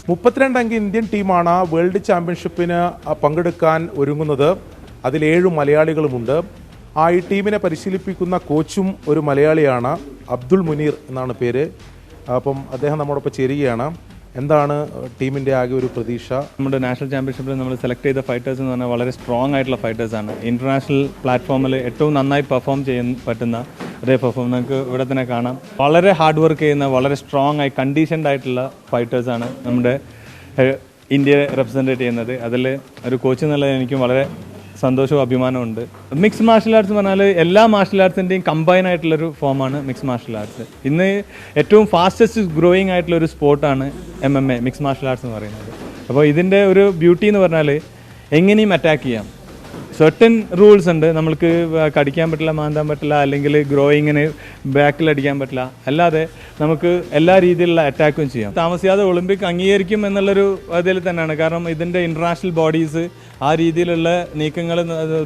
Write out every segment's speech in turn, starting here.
32 അംഗ ഇന്ത്യൻ ടീമാണ് വേൾഡ് ചാമ്പ്യൻഷിപ്പിന് പങ്കെടുക്കാൻ ഒരുങ്ങുന്നത്. അതിൽ 7 മലയാളികളുമുണ്ട്. ഈ ടീമിനെ പരിശീലിപ്പിക്കുന്ന കോച്ചും ഒരു മലയാളിയാണ്, അബ്ദുൾ മുനീർ എന്നാണ് പേര്. അപ്പം അദ്ദേഹം നമ്മോടൊപ്പം ചേരുകയാണ്. എന്താണ് ടീമിൻ്റെ ആകെ ഒരു പ്രതീക്ഷ? നമ്മുടെ നാഷണൽ ചാമ്പ്യൻഷിപ്പിൽ നമ്മൾ സെലക്ട് ചെയ്ത ഫൈറ്റേഴ്സ് എന്ന് പറഞ്ഞാൽ വളരെ സ്ട്രോങ് ആയിട്ടുള്ള ഫൈറ്റേഴ്സാണ്. ഇൻ്റർനാഷണൽ പ്ലാറ്റ്ഫോമിൽ ഏറ്റവും നന്നായി പെർഫോം ചെയ്യാൻ പറ്റുന്ന അതേ പെർഫോം നമുക്ക് ഇവിടെ തന്നെ കാണാം. വളരെ ഹാർഡ് വർക്ക് ചെയ്യുന്ന, വളരെ സ്ട്രോങ് ആയി കണ്ടീഷൻഡ് ആയിട്ടുള്ള ഫൈറ്റേഴ്സാണ് നമ്മുടെ ഇന്ത്യയെ റെപ്രസെൻറ്റേറ്റ് ചെയ്യുന്നത്. അതിൽ ഒരു കോച്ച് എന്നുള്ളത് എനിക്കും വളരെ സന്തോഷവും അഭിമാനമുണ്ട്. മിക്സ് മാർഷൽ ആർട്സ് എന്ന് പറഞ്ഞാൽ എല്ലാ മാർഷൽ ആർട്സിൻ്റെയും കമ്പൈൻ ആയിട്ടുള്ളൊരു ഫോമാണ് മിക്സ് മാർഷൽ ആർട്സ്. ഇന്ന് ഏറ്റവും ഫാസ്റ്റസ്റ്റ് ഗ്രോയിങ് ആയിട്ടുള്ളൊരു സ്പോർട്ടാണ് MMA, മിക്സ് മാർഷൽ ആർട്സ് എന്ന് പറയുന്നത്. അപ്പോൾ ഇതിൻ്റെ ഒരു ബ്യൂട്ടി എന്ന് പറഞ്ഞാൽ എങ്ങനെയും അറ്റാക്ക് ചെയ്യാം. സെർട്ടൻ റൂൾസ് ഉണ്ട്. നമ്മൾക്ക് കടിക്കാൻ പറ്റില്ല, മാന്താൻ പറ്റില്ല, അല്ലെങ്കിൽ ഗ്രോയിങ്ങിന് ബാക്കിലടിക്കാൻ പറ്റില്ല. അല്ലാതെ നമുക്ക് എല്ലാ രീതിയിലുള്ള അറ്റാക്കും ചെയ്യാം. താമസിയാതെ ഒളിമ്പിക് അംഗീകരിക്കും എന്നുള്ളൊരു ഇതിൽ തന്നെയാണ്. കാരണം ഇതിൻ്റെ ഇൻ്റർനാഷണൽ ബോഡീസ് ആ രീതിയിലുള്ള നീക്കങ്ങൾ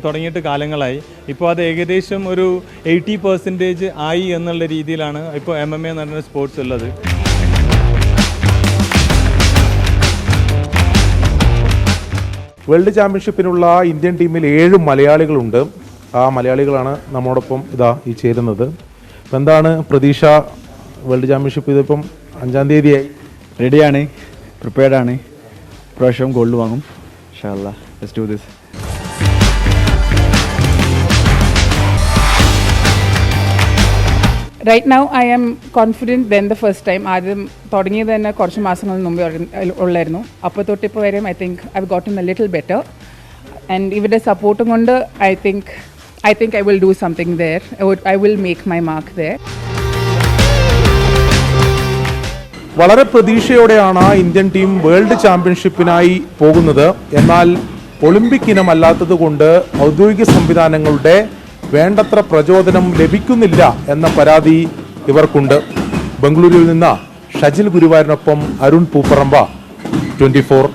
തുടങ്ങിയിട്ട് കാലങ്ങളായി. ഇപ്പോൾ അത് ഏകദേശം ഒരു 80% ആയി എന്നുള്ള രീതിയിലാണ് ഇപ്പോൾ MMA എന്ന് പറയുന്ന സ്പോർട്സ് ഉള്ളത്. വേൾഡ് ചാമ്പ്യൻഷിപ്പിനുള്ള ഇന്ത്യൻ ടീമിൽ 7 മലയാളികളുണ്ട്. ആ മലയാളികളാണ് നമ്മോടൊപ്പം ഈ ചേരുന്നത്. അപ്പം എന്താണ് പ്രതീക്ഷ? വേൾഡ് ചാമ്പ്യൻഷിപ്പ് ഇതിപ്പം 5-ാം തീയതിയായി. റെഡിയാണ്, പ്രിപ്പയർഡാണ്. പ്രാവശ്യം ഗോൾഡ് വാങ്ങും. ഇൻഷാ അല്ലാഹ്, let's do this. Right now I am confident than the first time. ആദ്യം തുടങ്ങിയത് തന്നെ കുറച്ച് മാസങ്ങൾക്ക് മുമ്പേ ഉള്ളായിരുന്നു. അപ്പോൾ തൊട്ടിപ്പോൾ വരെയും I think I've gotten a little better. And ഇവരുടെ സപ്പോർട്ടും കൊണ്ട് I think I will do something there. I will make my mark there. വളരെ പ്രതീക്ഷയോടെയാണ് ഇന്ത്യൻ ടീം വേൾഡ് ചാമ്പ്യൻഷിപ്പിനായി പോകുന്നത്. എന്നാൽ ഒളിമ്പിക് ഇനമല്ലാത്തത് കൊണ്ട് ഔദ്യോഗിക സംവിധാനങ്ങളുടെ വേണ്ടത്ര പ്രചോദനം ലഭിക്കുന്നില്ല എന്ന പരാതി ഇവർക്കുണ്ട്. ബംഗളൂരുവിൽ നിന്ന് ഷജിൽ ഗുരുവായൂരിനൊപ്പം അരുൺ പൂപ്പറമ്പ, 24.